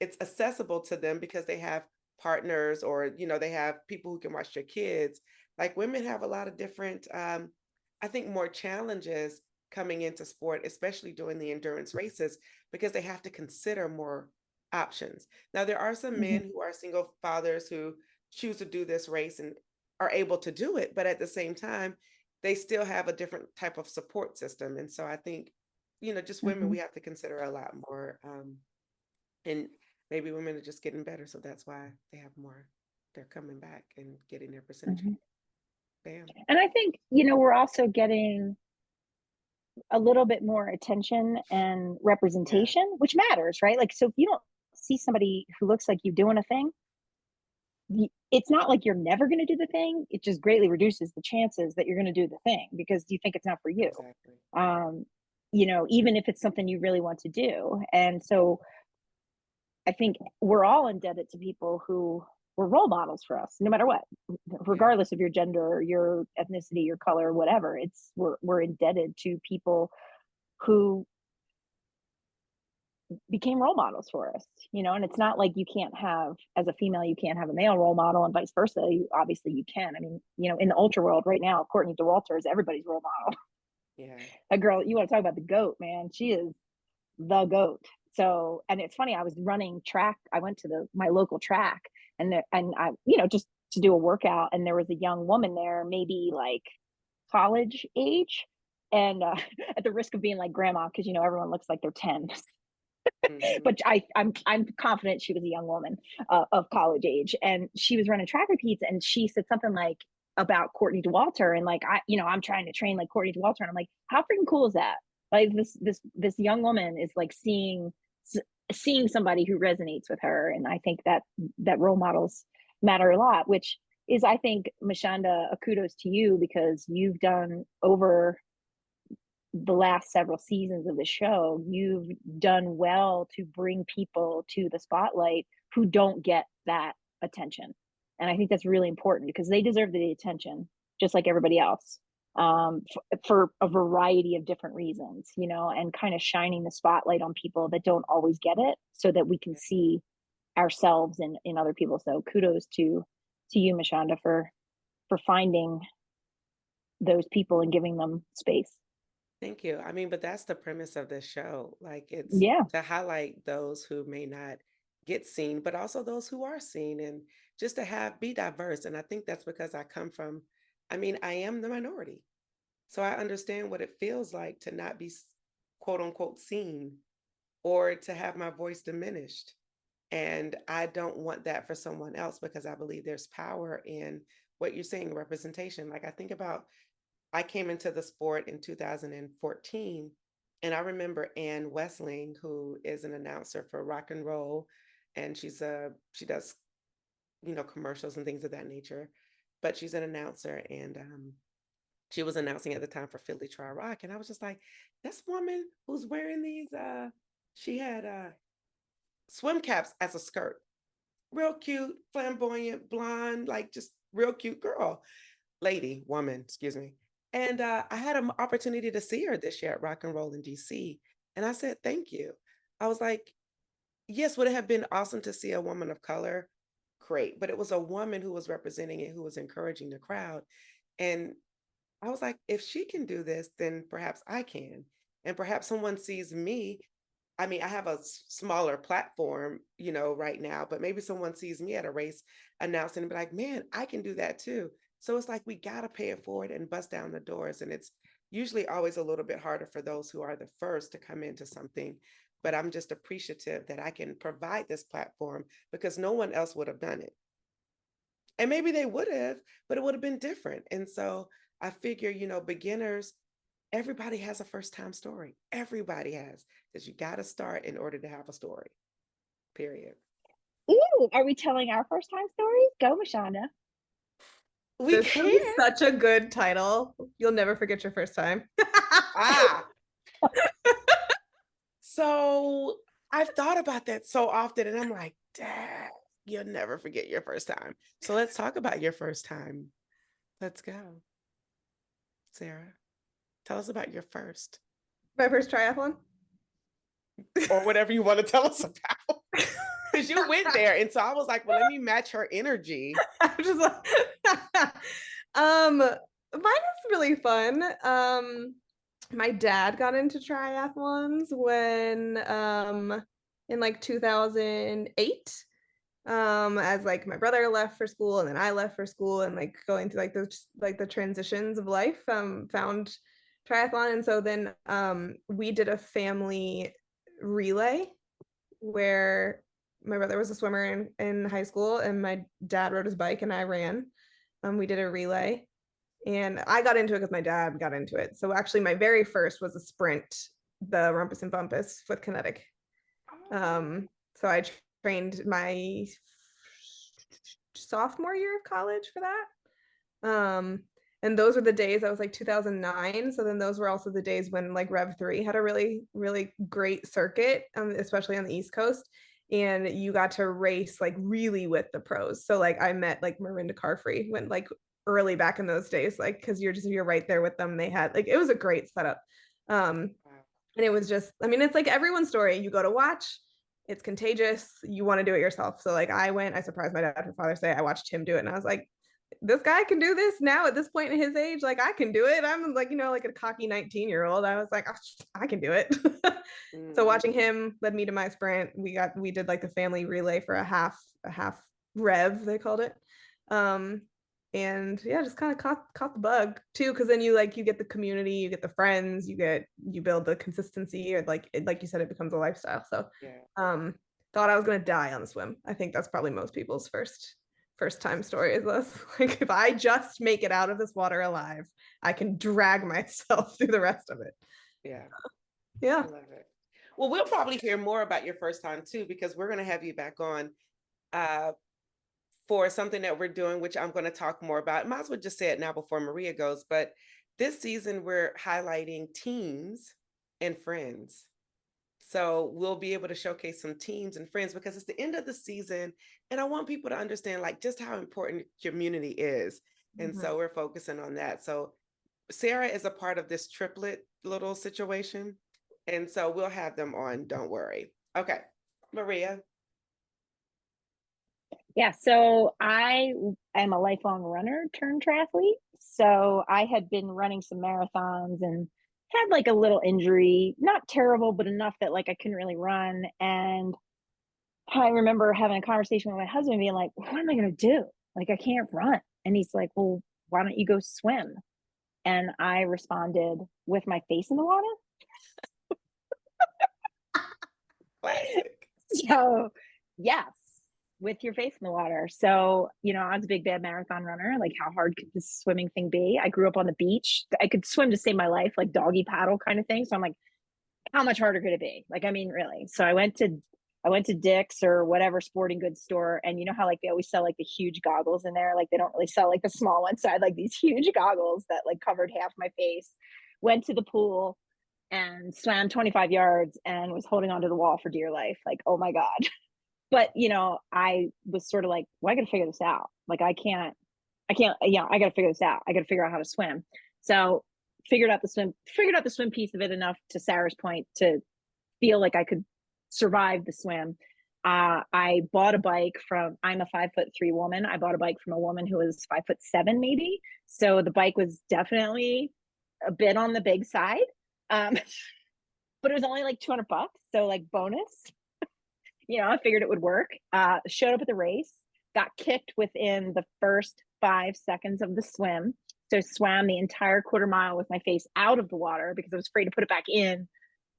it's accessible to them because they have partners, or, they have people who can watch their kids. Like, women have a lot of different, I think, more challenges coming into sport, especially during the endurance races, because they have to consider more options. Now, there are some Hmm. men who are single fathers who choose to do this race and are able to do it, but at the same time, they still have a different type of support system. And so I think, just women, Hmm. we have to consider a lot more. And maybe women are just getting better. So that's why they're coming back and getting their percentage. Hmm. Bam. And I think, we're also getting a little bit more attention and Yeah, representation, which matters, right? Like, so if you don't see somebody who looks like you doing a thing, it's not like you're never going to do the thing. It just greatly reduces the chances that you're going to do the thing because you think it's not for you. exactly. Um, even if it's something you really want to do. And so I think we're all indebted to people who were role models for us, no matter what, Yeah, regardless of your gender, your ethnicity, your color, whatever. We're indebted to people who became role models for us, and it's not like you can't have, as a female, you can't have a male role model and vice versa. Obviously you can. I mean, in the ultra world right now, Courtney Dauwalter is everybody's role model. yeah. A girl, you want to talk about the goat, man. She is the goat. So, and it's funny, I was running track. I went to my local track and I, just to do a workout, and there was a young woman there, maybe like college age. And at the risk of being like grandma, because everyone looks like they're 10, Hmm. but I'm confident she was a young woman of college age, and she was running track repeats, and she said something like about Courtney Dauwalter, and like I'm trying to train like Courtney Dauwalter, and I'm like, how freaking cool is that? Like this young woman is like seeing somebody who resonates with her, and I think that role models matter a lot, which is, I think, Michanda, a kudos to you because you've done over the last several seasons of the show, you've done well to bring people to the spotlight who don't get that attention. And I think that's really important because they deserve the attention just like everybody else, for a variety of different reasons, and kind of shining the spotlight on people that don't always get it so that we can see ourselves in other people. So kudos to you, Michanda, for finding those people and giving them space. Thank you. I mean, but that's the premise of this show. Like, it's Yeah. to highlight those who may not get seen, but also those who are seen, and just to be diverse. And I think that's because I am the minority. So I understand what it feels like to not be quote unquote seen, or to have my voice diminished. And I don't want that for someone else, because I believe there's power in what you're saying, representation. Like, I came into the sport in 2014, And I remember Ann Westling, who is an announcer for rock and roll, and she does, commercials and things of that nature. But she's an announcer, and she was announcing at the time for Philly Tri Rock, and I was just like, this woman who's wearing these, she had swim caps as a skirt, real cute, flamboyant, blonde, like just real cute girl, woman, excuse me. And I had an opportunity to see her this year at Rock and Roll in DC, and I said thank you. I was like, yes, would it have been awesome to see a woman of color? Great, but it was a woman who was representing it, who was encouraging the crowd, and I was like, if she can do this, then perhaps I can. And perhaps someone sees me. I mean, I have a smaller platform, right now, but maybe someone sees me at a race announcing and be like, man, I can do that too. So it's like we got to pay it forward and bust down the doors. And it's usually always a little bit harder for those who are the first to come into something. But I'm just appreciative that I can provide this platform because no one else would have done it. And maybe they would have, but it would have been different. And so I figure, beginners, everybody has a first time story. Everybody has, because you got to start in order to have a story, period. Ooh, are we telling our first time stories? Go, Michanda. We This would be such a good title. You'll never forget your first time. So I've thought about that so often, and I'm like, Dad, you'll never forget your first time. So let's talk about your first time. Let's go. Sarah, tell us about your first. My first triathlon? Or whatever you want to tell us about. Because you went there. And so I was like, well, let me match her energy. I'm just like, mine is really fun. My dad got into triathlons when, in like 2008, as like my brother left for school and then I left for school, and like going through like the transitions of life, found triathlon. And so then, we did a family relay where my brother was a swimmer in high school and my dad rode his bike and I ran. We did a relay and I got into it because my dad got into it. So actually my very first was a sprint, the Rumpus and Bumpus with Kinetic. So I trained my sophomore year of college for that. And those were the days, that was like 2009. So then those were also the days when like Rev 3 had a really, really great circuit, especially on the East Coast. And you got to race like really with the pros. So like I met like Marinda Carfrey when like early back in those days, like, cause you're right there with them. They had like, it was a great setup. And it was just, I mean, it's like everyone's story. You go to watch, it's contagious. You want to do it yourself. So like I surprised my dad for Father's Day. I watched him do it and I was like, this guy can do this now at this point in his age. Like I can do it. I'm like, like a cocky 19-year-old. I was like, oh, I can do it. So watching him led me to my sprint. We did like the family relay for a half rev, they called it. And yeah, just kind of caught the bug too. Cause then you get the community, you get the friends, you build the consistency, or like you said, it becomes a lifestyle. So, yeah. Thought I was going to die on the swim. I think that's probably most people's first time story is this. Like, if I just make it out of this water alive, I can drag myself through the rest of it. Yeah. Yeah. I love it. Well, we'll probably hear more about your first time too, because we're going to have you back on for something that we're doing, which I'm going to talk more about. Might as well just say it now before Maria goes. But this season, we're highlighting teams and friends. So we'll be able to showcase some teams and friends because it's the end of the season. And I want people to understand like just how important community is. And so we're focusing on that. So Sarah is a part of this triplet little situation. And so we'll have them on. Don't worry. Okay. Maria. Yeah, so I am a lifelong runner turned triathlete. So I had been running some marathons and had like a little injury, not terrible, but enough that like I couldn't really run. And I remember having a conversation with my husband being like, what am I going to do? Like, I can't run. And he's like, well, why don't you go swim? And I responded with my face in the water. Classic. So yes, with your face in the water. So, I was a big bad marathon runner. Like, how hard could this swimming thing be? I grew up on the beach. I could swim to save my life, like doggy paddle kind of thing. So I'm like, how much harder could it be? Like, I mean, really. So I went to Dick's or whatever sporting goods store, and you know how like they always sell like the huge goggles in there, like they don't really sell like the small ones. So I had like these huge goggles that like covered half my face. Went to the pool and swam 25 yards and was holding onto the wall for dear life. Like, oh my god. But I was sort of like, well, I got to figure this out. Like, I can't. I got to figure this out. I got to figure out how to swim. So figured out the swim piece of it enough, to Sarah's point, to feel like I could survive the swim. I bought a bike from, I'm a 5'3" woman. I bought a bike from a woman who was 5'7" maybe. So the bike was definitely a bit on the big side. Um, but it was only like $200. So like bonus, I figured it would work. Showed up at the race, got kicked within the first 5 seconds of the swim. So swam the entire quarter mile with my face out of the water because I was afraid to put it back in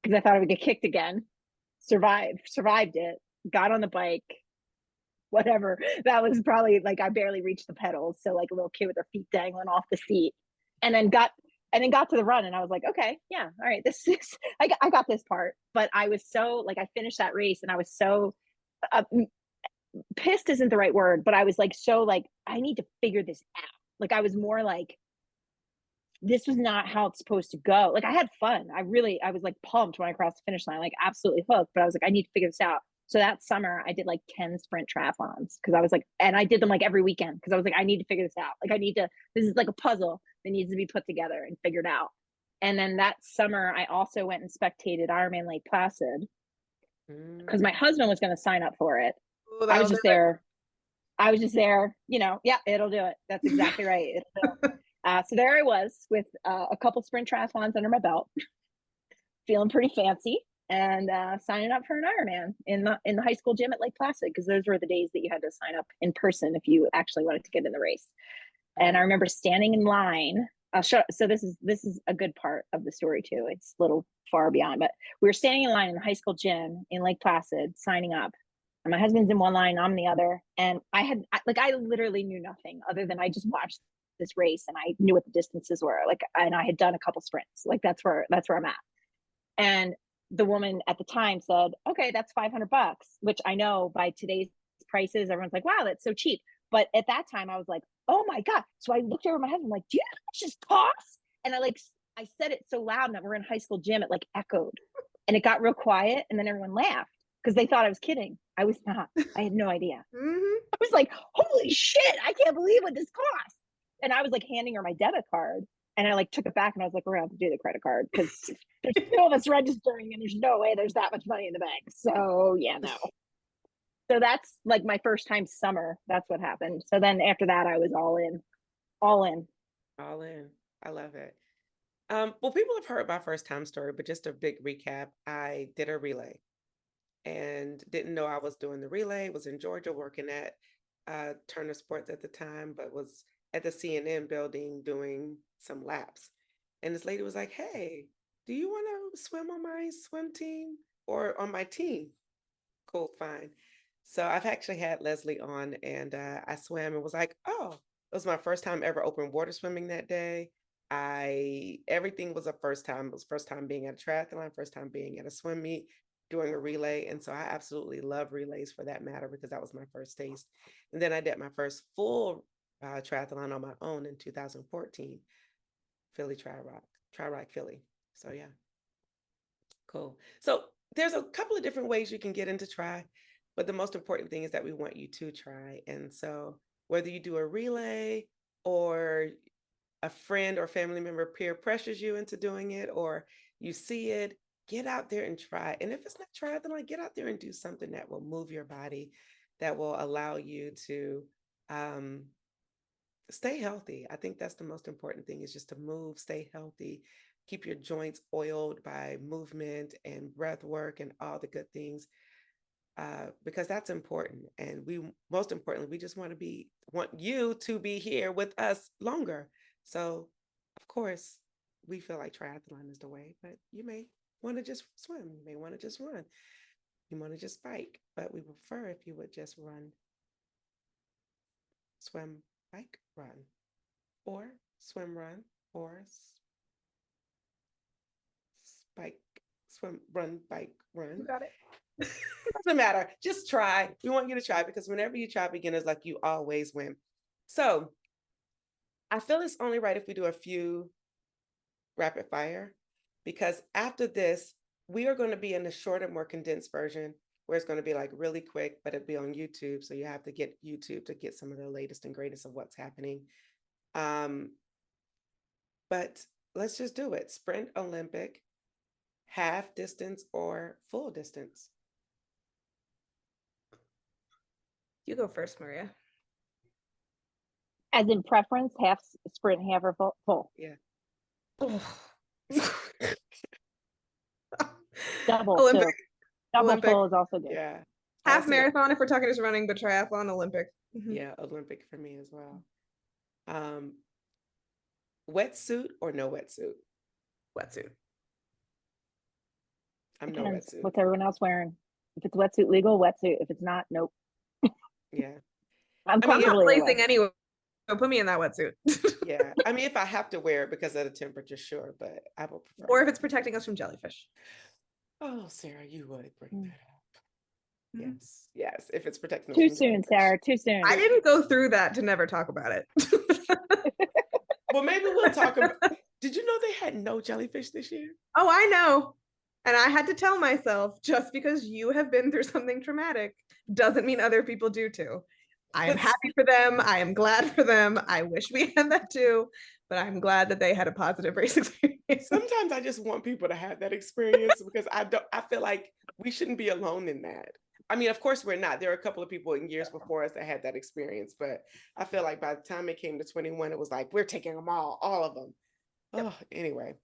because I thought I would get kicked again. Survived it, got on the bike, whatever. That was probably like I barely reached the pedals. So like a little kid with her feet dangling off the seat. And then got to the run and I was like, okay, yeah, all right, this is I got this part. But I was so like I finished that race and I was so uh, pissed isn't the right word, but I was like so like I need to figure this out. Like I was more like this was not how it's supposed to go. Like I had fun. I was like pumped when I crossed the finish line, like absolutely hooked. But I was like, I need to figure this out. So that summer I did like 10 sprint triathlons because I was like, and I did them like every weekend because I was like, I need to figure this out. Like this is like a puzzle that needs to be put together and figured out. And then that summer I also went and spectated Ironman Lake Placid because my husband was going to sign up for it. Oh, I was that'll do just there. I was just there, yeah, it'll do it. That's exactly right. It'll do it. it. So there I was with a couple sprint triathlons under my belt, feeling pretty fancy, and signing up for an Ironman in the high school gym at Lake Placid because those were the days that you had to sign up in person if you actually wanted to get in the race. And I remember standing in line. So this is a good part of the story too. It's a little far beyond, but we were standing in line in the high school gym in Lake Placid signing up. And my husband's in one line, I'm in the other. And I literally knew nothing other than I just watched this race and I knew what the distances were. Like, and I had done a couple sprints. Like that's where I'm at. And the woman at the time said, okay, that's $500, which I know by today's prices, everyone's like, wow, that's so cheap. But at that time I was like, oh my God. So I looked over at my husband, like, do you know how much this costs? And I said it so loud that we're in high school gym, it like echoed and it got real quiet. And then everyone laughed because they thought I was kidding. I was not. I had no idea. I was like, holy shit, I can't believe what this costs. And I was like handing her my debit card. And I like took it back and I was like, we're gonna have to do the credit card because there's two of us registering and there's no way there's that much money in the bank. So yeah, no. So that's like my first time summer. That's what happened. So then after that, I was all in, all in. All in. I love it. Well, people have heard my first time story, but just a big recap. I did a relay and didn't know I was doing the relay, was in Georgia working at Turner Sports at the time, but was at the CNN building doing some laps. And this lady was like, hey, do you want to swim on my swim team or on my team? Cool, fine. So I've actually had Leslie on and I swam and was like, oh, it was my first time ever open water swimming that day. Everything was a first time. It was first time being at a triathlon, first time being at a swim meet, doing a relay. And so I absolutely love relays for that matter because that was my first taste. And then I did my first full triathlon on my own in 2014, Philly Tri-Rock Philly. So yeah, cool. So there's a couple of different ways you can get into tri, but the most important thing is that we want you to try. And so whether you do a relay or a friend or family member peer pressures you into doing it, or you see it, get out there and try. And if it's not triathlon, get out there and do something that will move your body, that will allow you to stay healthy. I think that's the most important thing is just to move, stay healthy, keep your joints oiled by movement and breath work and all the good things. Because that's important. And most importantly, we just want you to be here with us longer. So of course, we feel like triathlon is the way, but you may want to just swim. You may want to just run. You want to just bike, but we prefer if you would just run, swim, bike, run, or swim, run, or bike, swim, run, bike, run. You got it. Doesn't matter. Just try. We want you to try because whenever you try beginners, like you always win. So I feel it's only right if we do a few rapid fire because after this, we are going to be in a shorter, more condensed version where it's going to be like really quick, but it'll be on YouTube. So you have to get YouTube to get some of the latest and greatest of what's happening. But let's just do it. Sprint, Olympic, half distance, or full distance. You go first, Maria. As in preference, half sprint, half or full. Yeah. Double Olympic. too. Double Olympic. full is also good. Yeah. Half marathon if we're talking just running, but triathlon, Olympic. Yeah, Olympic for me as well. Wetsuit or no wetsuit? Wetsuit. I'm no Depends. wetsuit. What's everyone else wearing? If it's wetsuit legal, wetsuit. If it's not, nope. Yeah. I'm not comfortable racing anyway. So put me in that wetsuit. Yeah. I mean, if I have to wear it because of the temperature, sure, but I will prefer. Or if it's protecting us from jellyfish. Oh, Sarah, you would bring that up. Mm-hmm. Yes. Yes. If it's protecting us Too from soon, jellyfish. Sarah. Too soon. I didn't go through that to never talk about it. Well, maybe we'll talk about. Did you know they had no jellyfish this year? Oh, I know. And I had to tell myself, just because you have been through something traumatic doesn't mean other people do too. I am happy for them. I am glad for them. I wish we had that too, but I'm glad that they had a positive race experience. Sometimes I just want people to have that experience because I feel like we shouldn't be alone in that. I mean, of course we're not. There are a couple of people in years before us that had that experience, but I feel like by the time it came to 21, it was like, we're taking them all of them. Yep. Oh, anyway.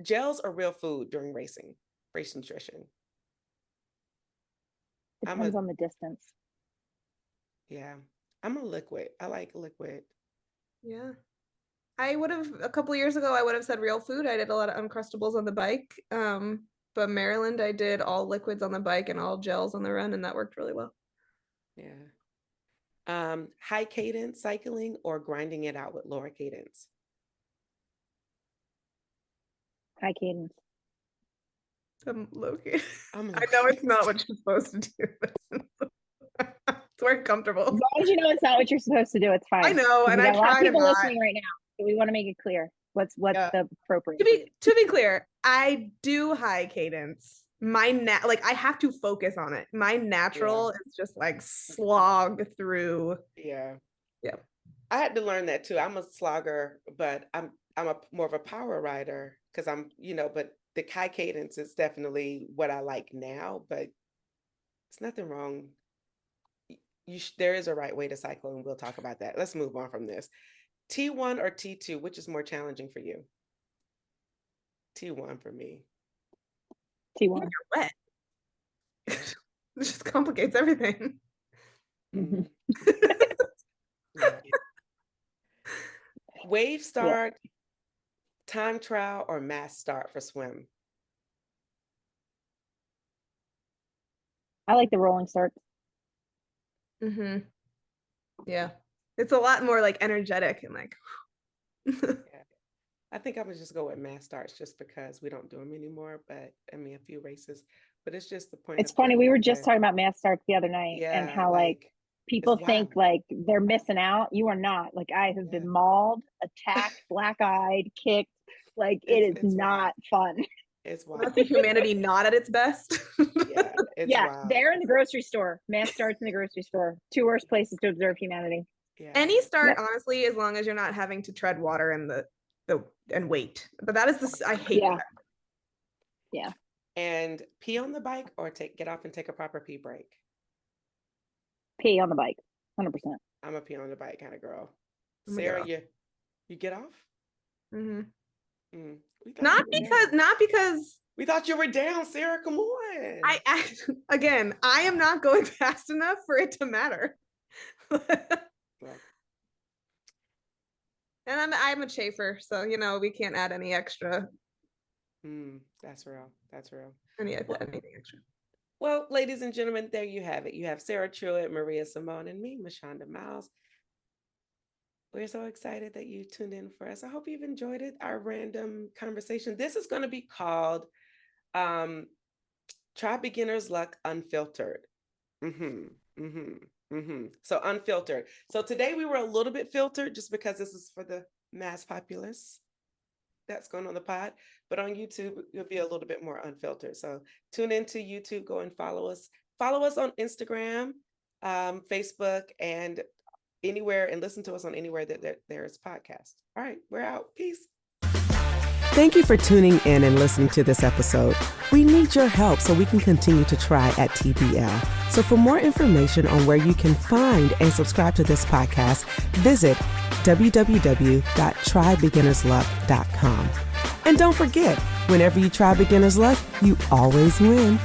Gels or real food during racing, race nutrition? Depends on the distance. Yeah, I'm a liquid. I like liquid. Yeah. I would have, a couple of years ago, I would have said real food. I did a lot of Uncrustables on the bike. But Maryland, I did all liquids on the bike and all gels on the run, and that worked really well. Yeah. High cadence cycling or grinding it out with lower cadence? High cadence. I'm low cadence. I know it's not what you're supposed to do. It's very comfortable. As long as you know it's not what you're supposed to do, it's fine. I know, and I got a lot of people listening right now, so we want to make it clear what's the appropriate. To be clear, I do high cadence. Like I have to focus on it. My natural is just like slog through. Yeah. Yeah. I had to learn that too. I'm a slogger, but I'm more of a power rider because I'm, but the high cadence is definitely what I like now, but it's nothing wrong. There is a right way to cycle, and we'll talk about that. Let's move on from this. T1 or T2, which is more challenging for you? T1 for me. T1. You're wet. It just complicates everything. Mm. Wave start, time trial, or mass start for swim? I like the rolling start. Mm-hmm. Yeah. It's a lot more like energetic and like. Yeah. I think I would just go with mass starts just because we don't do them anymore, but I mean, a few races, but it's just the point. It's funny. We were just talking about mass starts the other night and how like people think like they're missing out. You are not. Like I have been mauled, attacked, black-eyed, kicked. Like it is not fun. It's wild. That's the humanity not at its best. Yeah, wild. They're in the grocery store. Mass starts in the grocery store. Two worst places to observe humanity. Yeah. Any start, honestly, as long as you're not having to tread water in the and wait. But that is I hate that. Yeah. And pee on the bike or get off and take a proper pee break? Pee on the bike, 100%. I'm a pee on the bike kind of girl. Sarah, you get off? Mm-hmm. Not because we thought you were down, Sarah. Come on. I am not going fast enough for it to matter. And I'm a chafer, so we can't add any extra. That's real. That's real. Anything extra. Well, ladies and gentlemen, there you have it. You have Sarah Truitt, Maria Simone, and me, Michanda Miles. We're so excited that you tuned in for us. I hope you've enjoyed it, our random conversation. This is going to be called Try Beginner's Luck Unfiltered. So unfiltered. So today we were a little bit filtered just because this is for the mass populace that's going on the pod, but on YouTube you'll be a little bit more unfiltered. So tune into YouTube, go and follow us. Follow us on Instagram, Facebook, and anywhere, and listen to us on anywhere that there's podcasts. All right, we're out. Peace. Thank you for tuning in and listening to this episode. We need your help so we can continue to try at TBL. So for more information on where you can find and subscribe to this podcast, visit www.trybeginnersluck.com. And don't forget, whenever you try Beginner's Luck, you always win.